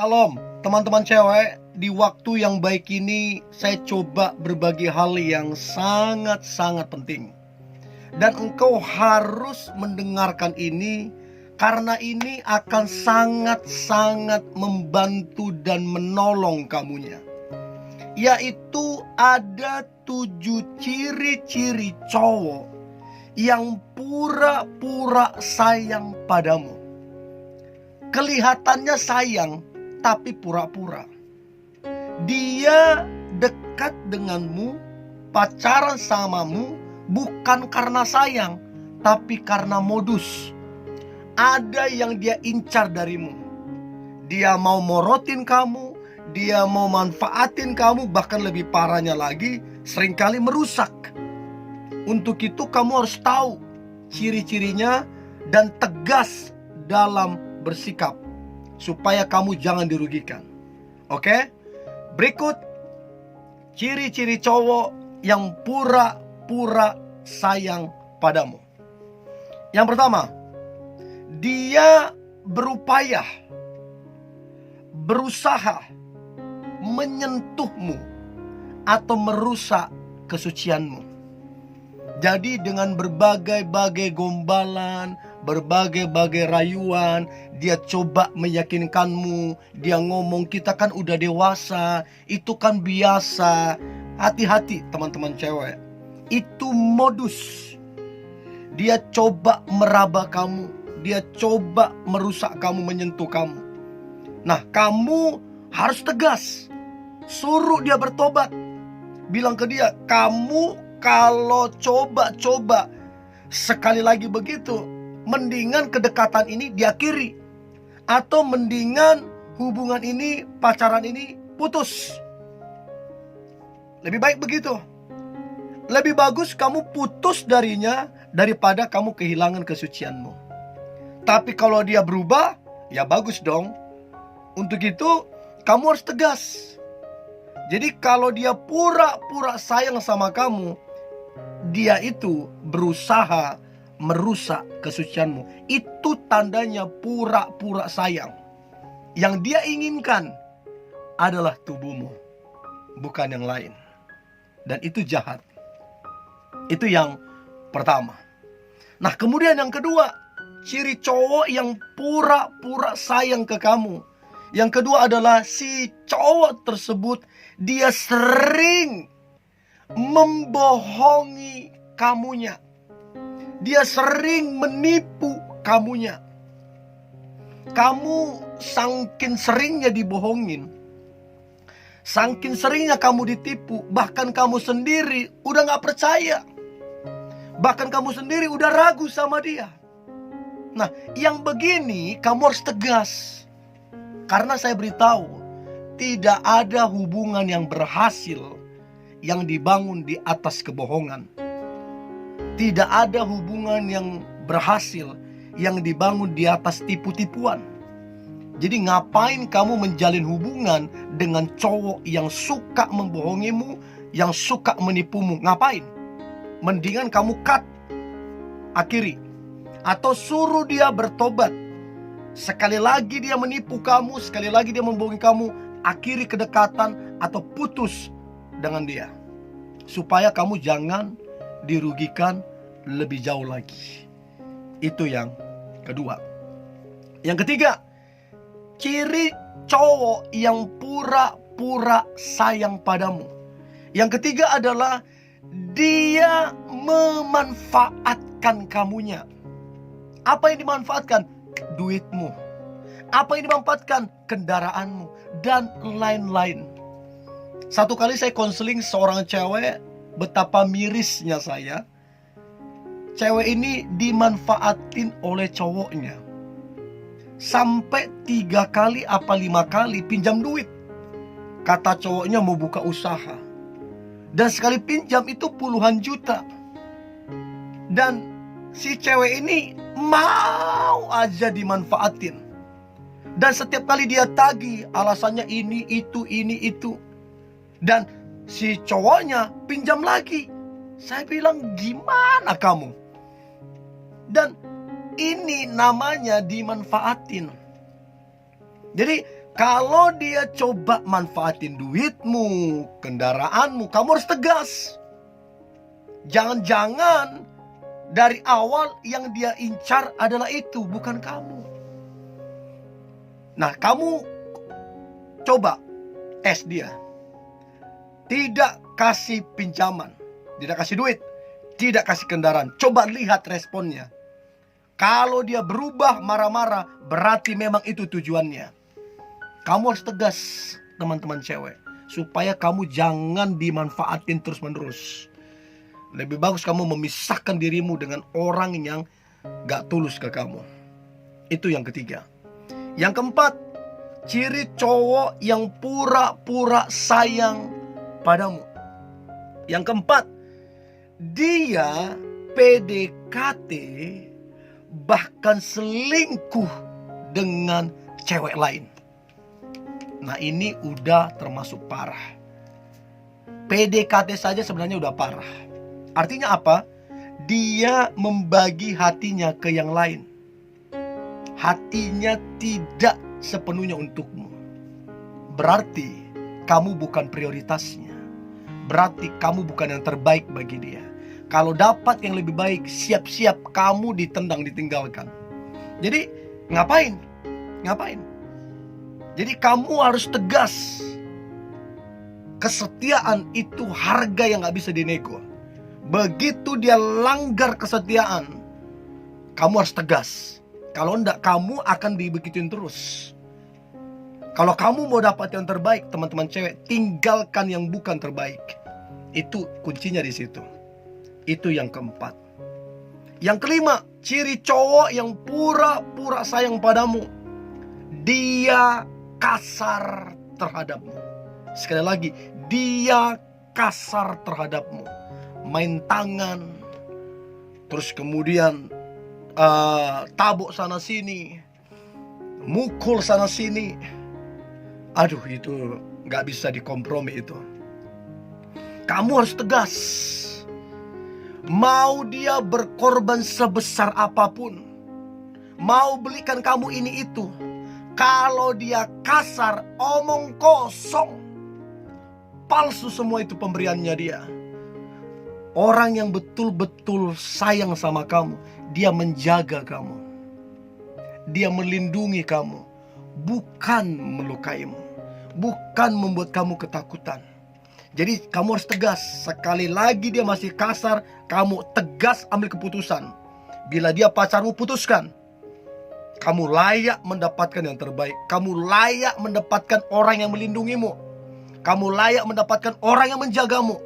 Shalom, teman-teman cewek. Di waktu yang baik ini, saya coba berbagi hal yang sangat-sangat penting. Dan engkau harus mendengarkan ini, karena ini akan sangat-sangat membantu dan menolong kamunya. Yaitu ada 7 ciri-ciri cowok yang pura-pura sayang padamu. Kelihatannya sayang, tapi pura-pura. Dia dekat denganmu, pacaran samamu, bukan karena sayang, tapi karena modus. Ada yang dia incar darimu. Dia mau morotin kamu, dia mau manfaatin kamu, bahkan lebih parahnya lagi, seringkali merusak. Untuk itu kamu harus tahu ciri-cirinya dan tegas dalam bersikap, supaya kamu jangan dirugikan. Oke? Berikut ciri-ciri cowok yang pura-pura sayang padamu. Yang pertama, dia berupaya, berusaha menyentuhmu atau merusak kesucianmu. Jadi dengan berbagai-bagai gombalan, berbagai-bagai rayuan, dia coba meyakinkanmu. Dia ngomong, kita kan udah dewasa, itu kan biasa. Hati-hati teman-teman cewek, itu modus. Dia coba meraba kamu, dia coba merusak kamu, menyentuh kamu. Nah, kamu harus tegas, suruh dia bertobat. Bilang ke dia, kamu kalau coba-coba sekali lagi begitu, mendingan kedekatan ini diakhiri, atau mendingan hubungan ini, pacaran ini putus. Lebih baik begitu. Lebih bagus kamu putus darinya daripada kamu kehilangan kesucianmu. Tapi kalau dia berubah, ya bagus dong. Untuk itu kamu harus tegas. Jadi kalau dia pura-pura sayang sama kamu, dia itu berusaha merusak kesucianmu. Itu tandanya pura-pura sayang. Yang dia inginkan adalah tubuhmu, bukan yang lain. Dan itu jahat. Itu yang pertama. Nah, kemudian yang kedua, ciri cowok yang pura-pura sayang ke kamu. Yang kedua adalah si cowok tersebut, dia sering membohongi kamunya. Dia sering menipu kamunya. Kamu saking seringnya dibohongin, saking seringnya kamu ditipu, bahkan kamu sendiri udah gak percaya. Bahkan kamu sendiri udah ragu sama dia. Nah, yang begini kamu harus tegas. Karena saya beritahu, tidak ada hubungan yang berhasil yang dibangun di atas kebohongan. Tidak ada hubungan yang berhasil yang dibangun di atas tipu-tipuan. Jadi ngapain kamu menjalin hubungan dengan cowok yang suka membohongimu, yang suka menipumu? Ngapain? Mendingan kamu cut, akhiri, atau suruh dia bertobat. Sekali lagi dia menipu kamu, sekali lagi dia membohongi kamu, akhiri kedekatan atau putus dengan dia, supaya kamu jangan dirugikan lebih jauh lagi. Itu yang kedua. Yang ketiga, ciri cowok yang pura-pura sayang padamu. Yang ketiga adalah dia memanfaatkan kamunya. Apa yang dimanfaatkan? Duitmu. Apa yang dimanfaatkan? Kendaraanmu dan lain-lain. Satu kali saya konseling seorang cewek, betapa mirisnya saya. Cewek ini dimanfaatin oleh cowoknya. Sampai 3 kali apa 5 kali pinjam duit. Kata cowoknya mau buka usaha. Dan sekali pinjam itu puluhan juta. Dan si cewek ini mau aja dimanfaatin. Dan setiap kali dia tagih, alasannya ini, itu. Dan si cowoknya pinjam lagi. Saya bilang, gimana kamu? Dan ini namanya dimanfaatin. Jadi Kalau dia coba manfaatin duitmu, kendaraanmu, kamu harus tegas. Jangan-jangan dari awal yang dia incar adalah itu, bukan kamu. Nah, kamu coba tes dia. Tidak kasih pinjaman, tidak kasih duit, tidak kasih kendaraan. Coba lihat responnya. Kalau dia berubah marah-marah, berarti memang itu tujuannya. Kamu harus tegas, teman-teman cewek, supaya kamu jangan dimanfaatin terus-menerus. Lebih bagus kamu memisahkan dirimu dengan orang yang gak tulus ke kamu. Itu yang ketiga. Yang keempat, ciri cowok yang pura-pura sayang padamu. Yang keempat, dia PDKT bahkan selingkuh dengan cewek lain. Nah, ini udah termasuk parah. PDKT saja sebenarnya udah parah. Artinya apa? Dia membagi hatinya ke yang lain. Hatinya tidak sepenuhnya untukmu. Berarti kamu bukan prioritasnya. Berarti kamu bukan yang terbaik bagi dia. Kalau dapat yang lebih baik, siap-siap kamu ditendang, ditinggalkan. Jadi ngapain? Jadi kamu harus tegas. Kesetiaan itu harga yang gak bisa dinego. Begitu dia langgar kesetiaan, kamu harus tegas. Kalau enggak, kamu akan dibegituin terus. Kalau kamu mau dapat yang terbaik, teman-teman cewek, tinggalkan yang bukan terbaik. Itu kuncinya di situ. Itu yang keempat. Yang kelima, ciri cowok yang pura-pura sayang padamu. Dia kasar terhadapmu. Sekali lagi, dia kasar terhadapmu. Main tangan, terus kemudian tabok sana sini, mukul sana sini. Aduh, itu gak bisa dikompromi itu. Kamu harus tegas. Mau dia berkorban sebesar apapun, mau belikan kamu ini itu, kalau dia kasar, omong kosong, palsu semua itu pemberiannya dia. Orang yang betul-betul sayang sama kamu, dia menjaga kamu, dia melindungi kamu, bukan melukaimu, bukan membuat kamu ketakutan. Jadi kamu harus tegas. Sekali lagi dia masih kasar, kamu tegas ambil keputusan. Bila dia pacarmu, putuskan. Kamu layak mendapatkan yang terbaik. Kamu layak mendapatkan orang yang melindungimu. Kamu layak mendapatkan orang yang menjagamu,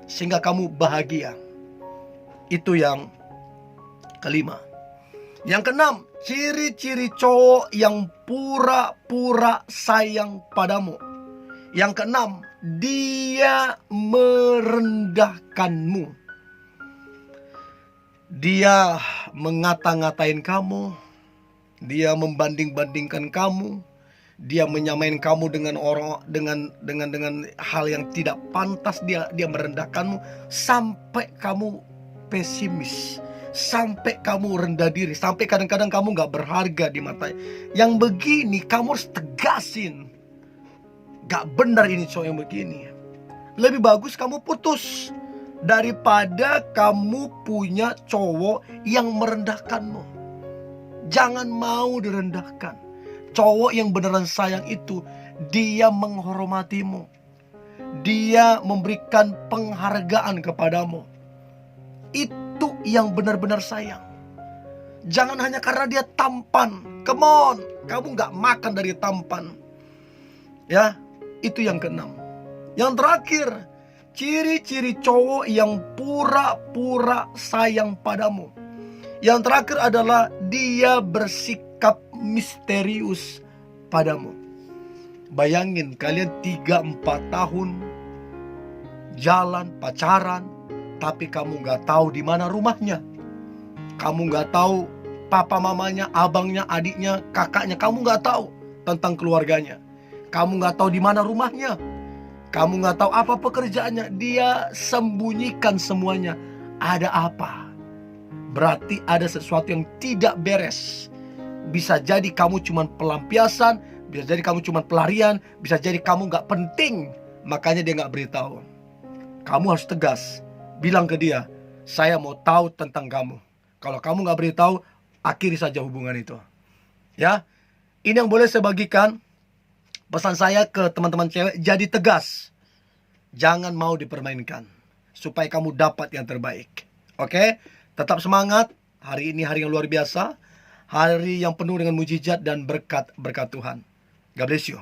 sehingga kamu bahagia. Itu yang kelima. Yang keenam, ciri-ciri cowok yang pura-pura sayang padamu. Yang keenam, dia merendahkanmu. Dia mengata-ngatain kamu. Dia membanding-bandingkan kamu. Dia menyamain kamu dengan orang, dengan hal yang tidak pantas. Dia merendahkanmu sampai kamu pesimis, sampai kamu rendah diri, sampai kadang-kadang kamu gak berharga di mata. Yang begini kamu harus tegasin. Gak benar ini cowok yang begini. Lebih bagus kamu putus daripada kamu punya cowok yang merendahkanmu. Jangan mau direndahkan. Cowok yang beneran sayang itu, dia menghormatimu, dia memberikan penghargaan kepadamu. Itu yang benar-benar sayang. Jangan hanya karena dia tampan. Come on, kamu gak makan dari tampan. Ya, itu yang keenam. Yang terakhir, ciri-ciri cowok yang pura-pura sayang padamu. Yang terakhir adalah dia bersikap misterius padamu. Bayangin kalian 3-4 tahun jalan pacaran, tapi kamu gak tahu di mana rumahnya. Kamu gak tahu papa mamanya, abangnya, adiknya, kakaknya. Kamu gak tahu tentang keluarganya. Kamu gak tahu di mana rumahnya. Kamu gak tahu apa pekerjaannya. Dia sembunyikan semuanya. Ada apa? Berarti ada sesuatu yang tidak beres. Bisa jadi kamu cuma pelampiasan, Bisa jadi kamu cuma pelarian, bisa jadi kamu nggak penting, makanya dia nggak beritahu. Kamu harus tegas, bilang ke dia, saya mau tahu tentang kamu. Kalau kamu nggak beritahu, akhiri saja hubungan itu. Ya, ini yang boleh saya bagikan. Pesan saya ke teman-teman cewek, jadi tegas. Jangan mau dipermainkan, supaya kamu dapat yang terbaik. Oke, tetap semangat. Hari ini hari yang luar biasa, hari yang penuh dengan mujizat dan berkat Tuhan. God bless you.